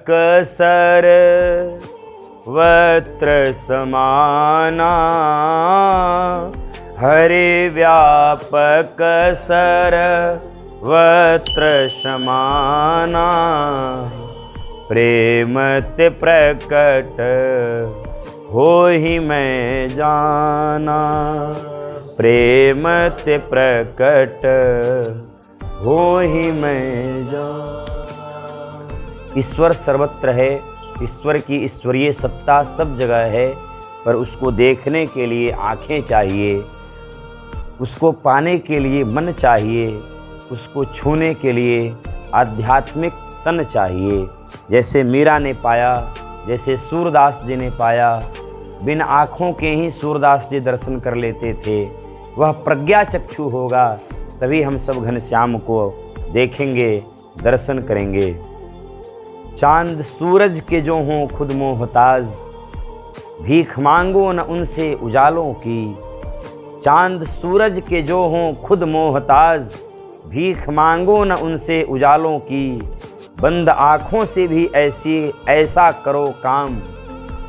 कसर वत्र समाना, हरि व्यापक सर वत्र समाना, प्रेम ते प्रकट हो ही मैं जाना, प्रेम ते प्रकट हो ही मैं जाना। ईश्वर सर्वत्र है, ईश्वर की ईश्वरीय सत्ता सब जगह है, पर उसको देखने के लिए आँखें चाहिए, उसको पाने के लिए मन चाहिए, उसको छूने के लिए आध्यात्मिक तन चाहिए। जैसे मीरा ने पाया, जैसे सूरदास जी ने पाया, बिन आँखों के ही सूरदास जी दर्शन कर लेते थे। वह प्रज्ञा चक्षु होगा तभी हम सब घनश्याम को देखेंगे, दर्शन करेंगे। चांद सूरज के जो हों खुद मोहताज, भीख मांगो न उनसे उजालों की। चांद सूरज के जो हों खुद मोहताज, भीख मांगो न उनसे उजालों की। बंद आँखों से भी ऐसा करो काम,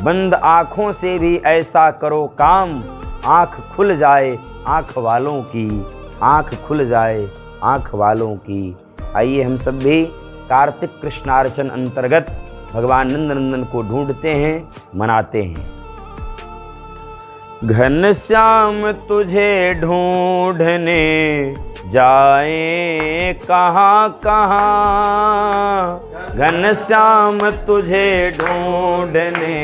बंद आँखों से भी ऐसा करो काम, आँख खुल जाए आँख वालों की, आँख खुल जाए आँख वालों की। आइए हम सब भी कार्तिक कृष्णार्चन अंतर्गत भगवान नंदनंदन को ढूंढते हैं, मनाते हैं। घनश्याम तुझे ढूंढने जाए कहाँ कहाँ, घनश्याम तुझे ढूंढने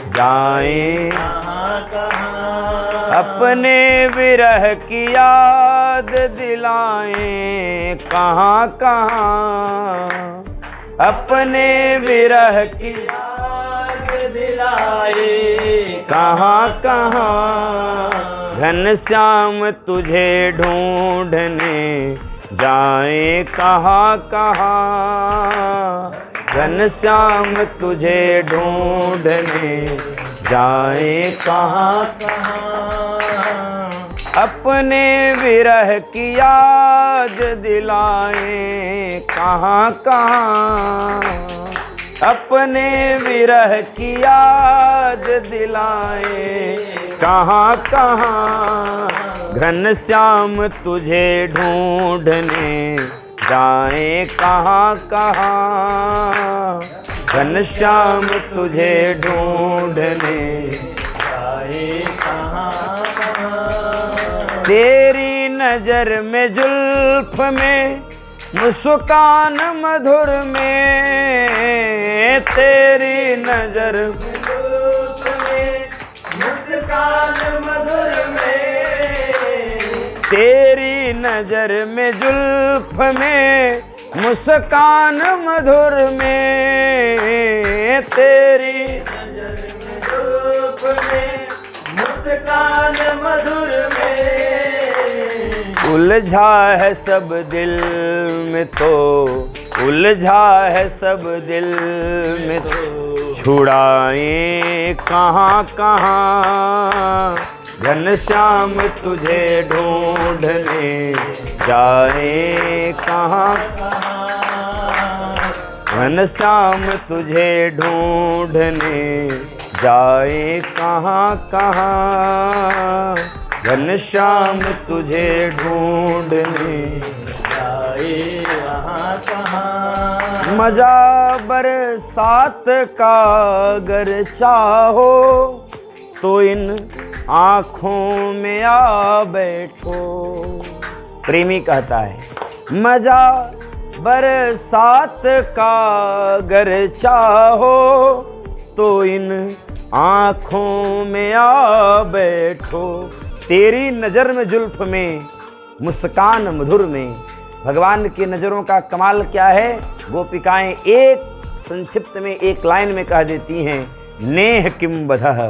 जाए कहाँ कहाँ, अपने विरह की याद दिलाएं कहाँ कहाँ, अपने विरह की याद दिलाए कहाँ कहाँ। घनश्याम तुझे ढूंढने जाए कहाँ कहाँ, घनश्याम तुझे ढूंढने जाए कहाँ कहाँ, अपने विरह की याद दिलाएं कहाँ कहाँ, अपने विरह की याद दिलाएं कहाँ कहाँ। घनश्याम तुझे ढूंढने जाए कहाँ कहाँ, घनश्याम तुझे ढूंढने जाए कहाँ कहाँ। तेरी नजर में जुल्फ में मुस्कान मधुर में, तेरी नजर में जुल्फ में मुस्कान मधुर में, तेरी नजर में जुल्फ में मुस्कान मधुर में, तेरी नजर में जुल्फ में मुस्कान मधुर में। उलझा है सब दिल में तो, उलझा है सब दिल में तो, छुड़ाएं कहाँ कहाँ। घनश्याम तुझे ढूंढने जाए कहाँ कहाँ, घनश्याम तुझे ढूंढने जाए कहाँ कहाँ, घनश्याम तुझे ढूंढने जाए कहाँ कहाँ। मजा बरसात का अगर चाहो तो इन आँखों में आ बैठो। प्रेमी कहता है मजा बरसात का अगर चाहो तो इन आँखों में आ बैठो। तेरी नज़र में जुल्फ में मुस्कान मधुर में। भगवान की नज़रों का कमाल क्या है, गोपिकाएं एक संक्षिप्त में एक लाइन में कह देती हैं, नेह किम बधः।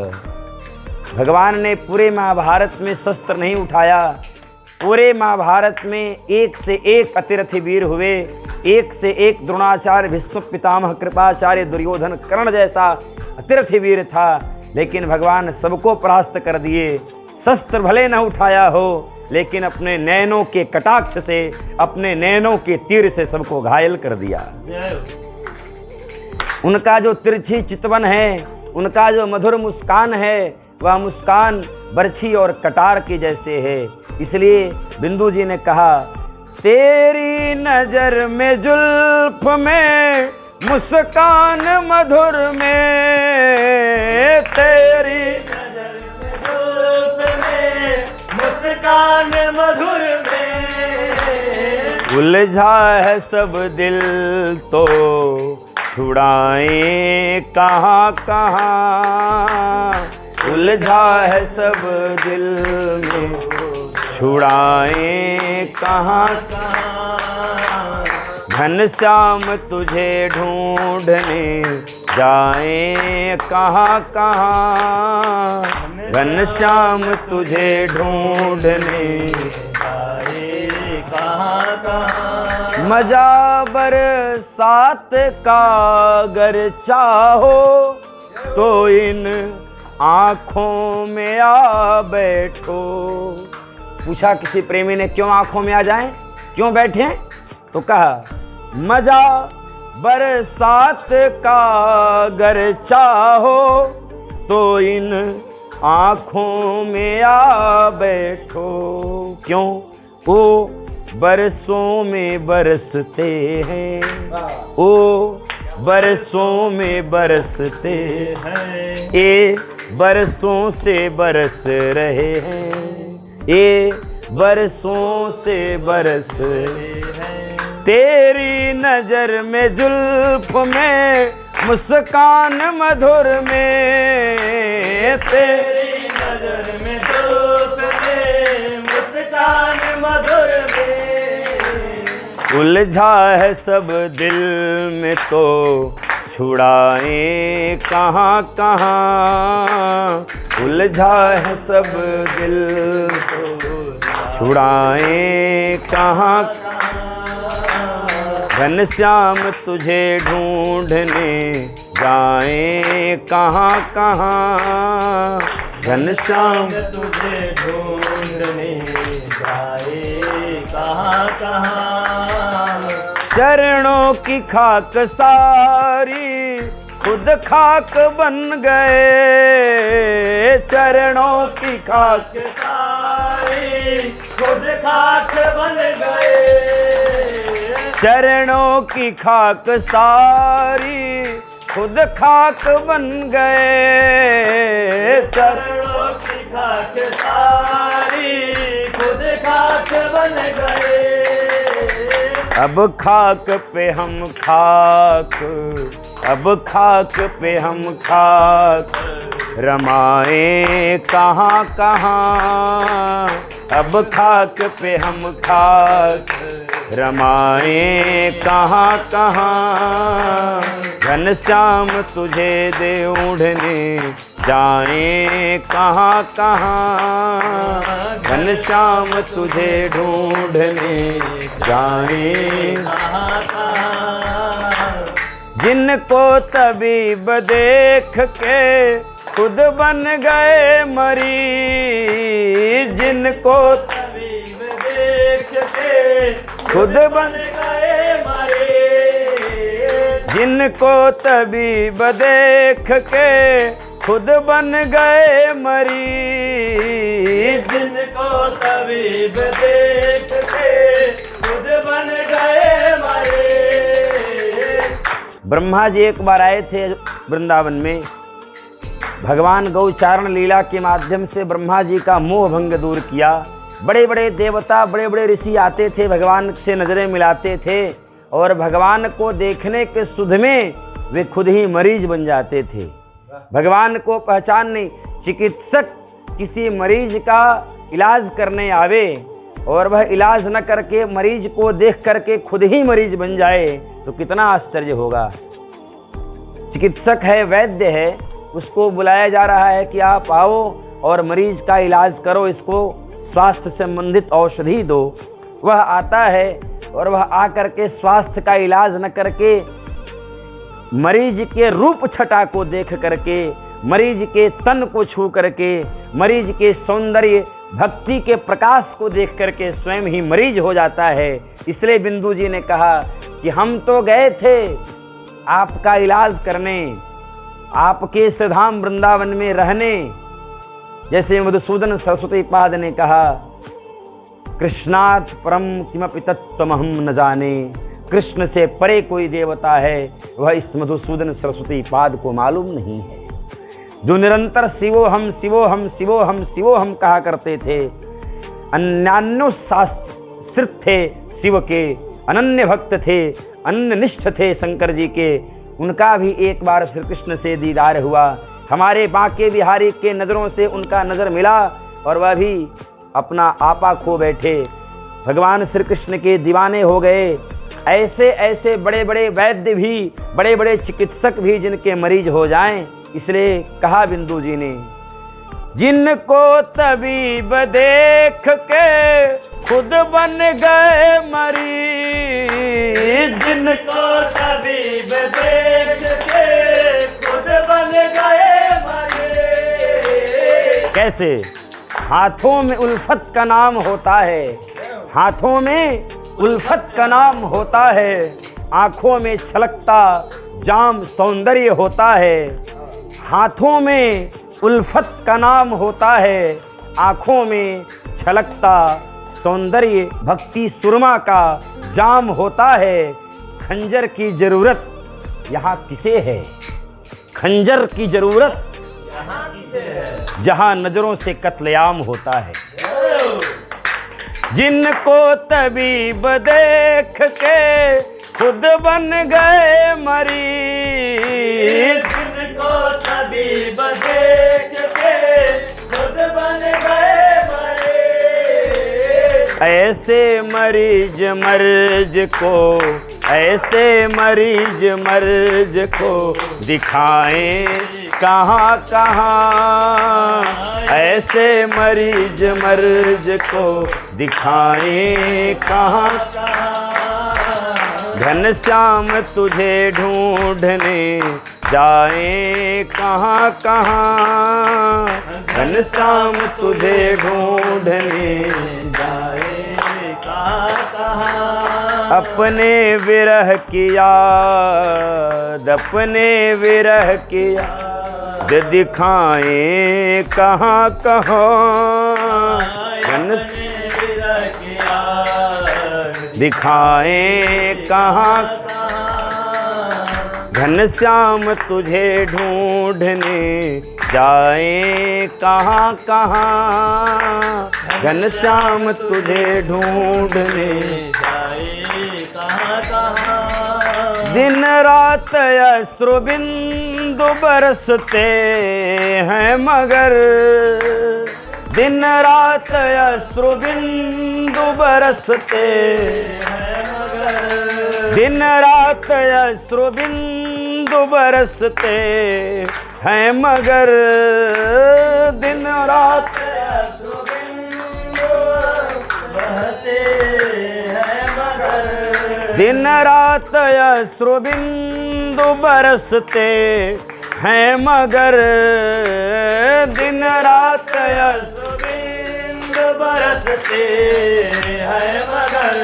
भगवान ने पूरे महाभारत में शस्त्र नहीं उठाया, पूरे महाभारत में एक से एक अतिरथी वीर हुए, एक से एक द्रोणाचार्य, भीष्म पितामह, कृपाचार्य, दुर्योधन, कर्ण जैसा अतिरथी वीर था, लेकिन भगवान सबको परास्त कर दिए। शस्त्र भले न उठाया हो, लेकिन अपने नैनों के कटाक्ष से, अपने नैनों के तीर से सबको घायल कर दिया। उनका जो तिरछी चितवन है, उनका जो मधुर मुस्कान है, वह मुस्कान बरछी और कटार के जैसे है। इसलिए बिंदु जी ने कहा, तेरी नजर में जुल्फ में मुस्कान मधुर में, तेरी नजर में जुल्फ में मुस्कान मधुर में, उलझा है सब दिल तो छुड़ाएं कहाँ कहाँ, उलझा है सब दिल में छुड़ाएं कहाँ कहाँ, घनश्याम तुझे ढूंढने जाएं कहाँ कहाँ, घनश्याम तुझे ढूंढने जाए कहाँ कहाँ। मजा बरसात का अगर चाहो तो इन आँखों में आ बैठो। पूछा किसी प्रेमी ने, क्यों आँखों में आ जाएं, क्यों बैठे? तो कहा, मजा बरसात का अगर चाहो तो इन आँखों में आ बैठो। क्यों? ओ बरसों में बरसते हैं, ओ बरसों में बरसते हैं, ये बरसों से बरस रहे हैं, ये बरसों से बरस रहे हैं। तेरी नजर में जुल्फ में मुस्कान मधुर में, तेरी नजर में जुल्फ में मुस्कान मधुर में, उलझा है सब दिल में तो छुड़ाएं कहाँ कहाँ, उलझा है सब दिल तो छुड़ाएं कहाँ कहाँ, घनश्याम तुझे ढूंढने जाएं कहाँ कहाँ, घनश्याम तुझे ढूंढने जाए कहाँ कहाँ। चरणों की खाक सारी खुद खाक बन गए, चरणों की खाक सारी खुद खाक बन गए, चरणों की खाक सारी खुद खाक बन गए, चरणों की खाक सारी खुद खाक बन गए। अब खाक पे हम खाक, अब खाक पे हम खाक रमाएं कहाँ कहाँ, अब खाक पे हम खाक रमाएं कहाँ कहाँ, घनश्याम तुझे दे ढूंढने जाएं कहाँ कहाँ, घनश्याम तुझे ढूंढने जाएं कहाँ कहाँ। जिनको तबीब देख के खुद बन गए मरीज, जिनको तबीब देख के खुद बन गए मरीज, जिनको तबीब देख के खुद बन गए मरीज, जिनको तबीब देख के खुद बन गए मरीज। ब्रह्मा जी एक बार आए थे वृंदावन में, भगवान गौचारण लीला के माध्यम से ब्रह्मा जी का मोह भंग दूर किया। बड़े बड़े देवता, बड़े बड़े ऋषि आते थे, भगवान से नजरें मिलाते थे और भगवान को देखने के सुध में वे खुद ही मरीज बन जाते थे। भगवान को पहचान नहीं, चिकित्सक किसी मरीज का इलाज करने आवे और वह इलाज न करके मरीज को देख करके खुद ही मरीज बन जाए तो कितना आश्चर्य होगा। चिकित्सक है, वैद्य है, उसको बुलाया जा रहा है कि आप आओ और मरीज का इलाज करो, इसको स्वास्थ्य संबंधित औषधि दो। वह आता है और वह आकर के स्वास्थ्य का इलाज न करके मरीज के रूप छटा को देख करके, मरीज के तन को छू करके, मरीज के सौंदर्य भक्ति के प्रकाश को देख करके स्वयं ही मरीज हो जाता है। इसलिए बिंदु जी ने कहा कि हम तो गए थे आपका इलाज करने, आपके श्रीधाम वृंदावन में रहने, जैसे मधुसूदन सरस्वती पाद ने कहा, कृष्णात् परम किमपि तत्त्वमहं न जाने, कृष्ण से परे कोई देवता है वह इस मधुसूदन सरस्वती पाद को मालूम नहीं है। जो निरंतर शिवोहम शिवोहम शिवोहम शिवोहम कहा करते थे, अन्यान्योश्रित थे शिव के, अनन्य भक्त थे, अनन्य निष्ठ थे शंकर जी के, उनका भी एक बार श्री कृष्ण से दीदार हुआ। हमारे बांके बिहारी के नज़रों से उनका नज़र मिला और वह भी अपना आपा खो बैठे, भगवान श्री कृष्ण के दीवाने हो गए। ऐसे ऐसे बड़े बड़े वैद्य भी, बड़े बड़े चिकित्सक भी जिनके मरीज हो जाएं, इसलिए कहा बिंदु जी ने, जिनको तबीब देख के खुद बन गए मरीज, जिनको तबीब देख के खुद बन गए मरीज। कैसे? हाथों में उल्फत का नाम होता है, हाथों में उल्फत का नाम होता है, आँखों में छलकता जाम सौंदर्य होता है। हाथों में उल्फत का नाम होता है, आँखों में छलकता सौंदर्य भक्ति सुरमा का जाम होता है। खंजर की जरूरत यहाँ किसे है? खंजर की जरूरत यहाँ किसे है? जहाँ नजरों से कत्लेआम होता है। जिनको तबीब देख के खुद बन गए मरीज, जिनको तबीब देख के खुद बन गए मरीज। ऐसे मरीज मर्ज को, ऐसे मरीज मर्ज को दिखाएं कहाँ कहाँ, ऐसे मरीज मर्ज को दिखाएं कहाँ कहाँ। घनश्याम तुझे ढूंढने जाएं कहाँ कहाँ, घनश्याम तुझे ढूंढने जाए कहाँ कहाँ। अपने विरह की याद, अपने विरह की याद दिखाएं कहाँ कहाँ, दिखाएं कहाँ कहाँ। घनश्याम तुझे ढूंढने जाएं कहाँ कहाँ, घनश्याम तुझे ढूंढने जाए कहाँ कहाँ। दिन रात अश्रु बिंदु बरसते हैं मगर, दिन रात अश्रु बिंदु बरसते हैं मगर, दिन रात अश्रु बिंदु बरसते हैं मगर, दिन रात अश्रु बिंदु बहते हैं मगर, दिन रात अश्रु बिंदु बरसते हैं मगर, दिन रात अश्रु बिंदु बरसते हैं मगर।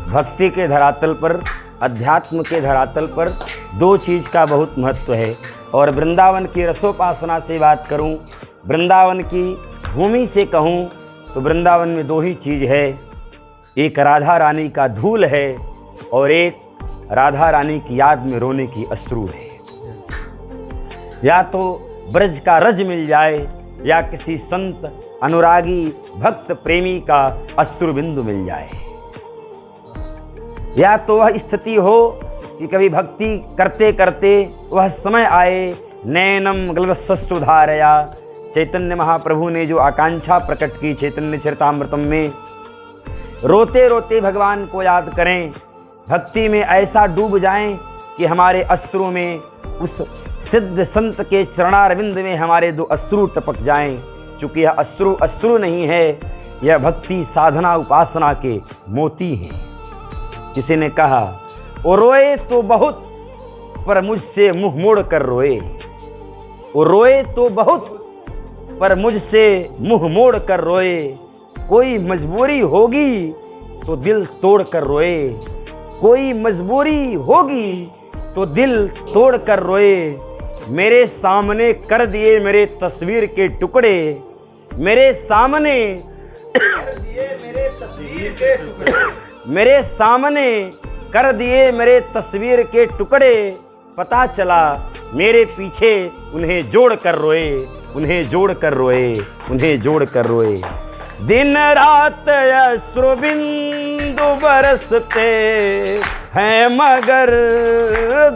भक्ति के धरातल पर, अध्यात्म के धरातल पर दो चीज़ का बहुत महत्व है। और वृंदावन की रसोपासना से बात करूं, वृंदावन की भूमि से कहूं तो वृंदावन में दो ही चीज़ है, एक राधा रानी का धूल है और एक राधा रानी की याद में रोने की अश्रु है। या तो ब्रज का रज मिल जाए या किसी संत अनुरागी भक्त प्रेमी का अश्रु बिंदु मिल जाए, या तो वह स्थिति हो कि कभी भक्ति करते करते वह समय आए, नैनम गलदश्रुधारया, चैतन्य महाप्रभु ने जो आकांक्षा प्रकट की चैतन्य चरितामृतम में, रोते रोते भगवान को याद करें, भक्ति में ऐसा डूब जाएं कि हमारे अश्रु में, उस सिद्ध संत के चरणारविंद में हमारे दो अश्रु टपक जाएं। चूँकि यह अश्रु अश्रु नहीं है, यह भक्ति साधना उपासना के मोती हैं। किसी ने कहा, वो रोए तो बहुत पर मुझसे मुंह मोड़ कर रोए, वो रोए तो बहुत पर मुझसे मुंह मोड़ कर रोए, कोई मजबूरी होगी तो दिल तोड़ कर रोए, कोई मजबूरी होगी तो दिल तोड़ कर रोए। मेरे सामने कर दिए मेरे तस्वीर के टुकड़े, मेरे सामने मेरे तस्वीर के टुकड़े, मेरे सामने कर दिए मेरे तस्वीर के टुकड़े। पता चला मेरे पीछे उन्हें जोड़ कर रोए, उन्हें जोड़ कर रोए, उन्हें जोड़ कर रोए। दिन रात अश्रु बिंदु बरसते हैं मगर,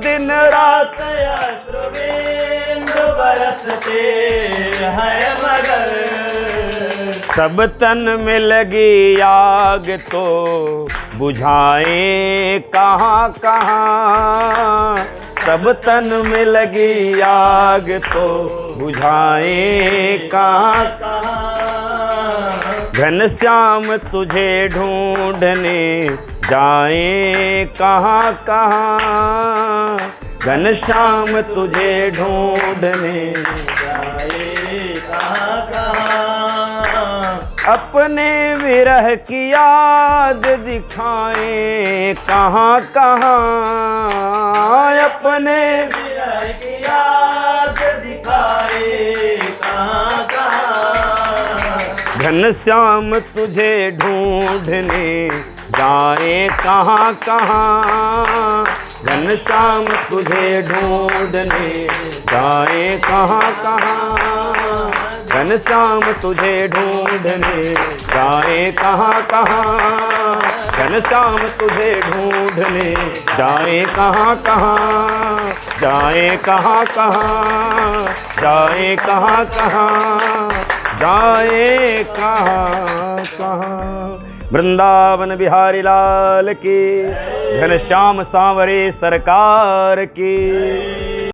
दिन रात अश्रु बिंदु बरसते हैं मगर, सब तन में लगी आग तो बुझाए कहाँ कहाँ। सब तन में लगी आग तो बुझाए कहाँ कहाँ। घनश्याम तुझे ढूंढने जाए कहाँ कहाँ। घनश्याम तुझे ढूंढने जाए कहाँ कहाँ। अपने विरह की याद दिखाए कहाँ कहाँ। अपने विरह की याद दिखाए कहाँ कहाँ। घनश्याम तुझे ढूंढने जाए कहाँ कहाँ। घनश्याम तुझे ढूंढने जाए कहाँ कहाँ। घनश्याम तुझे ढूंढने जाए कहाँ कहाँ। घनश्याम तुझे ढूंढने जाए कहाँ कहाँ। जाए कहाँ कहाँ, जाए कहाँ कहाँ, जाए कहाँ कहाँ। वृंदावन बिहारी लाल की, घनश्याम सांवरे सरकार की।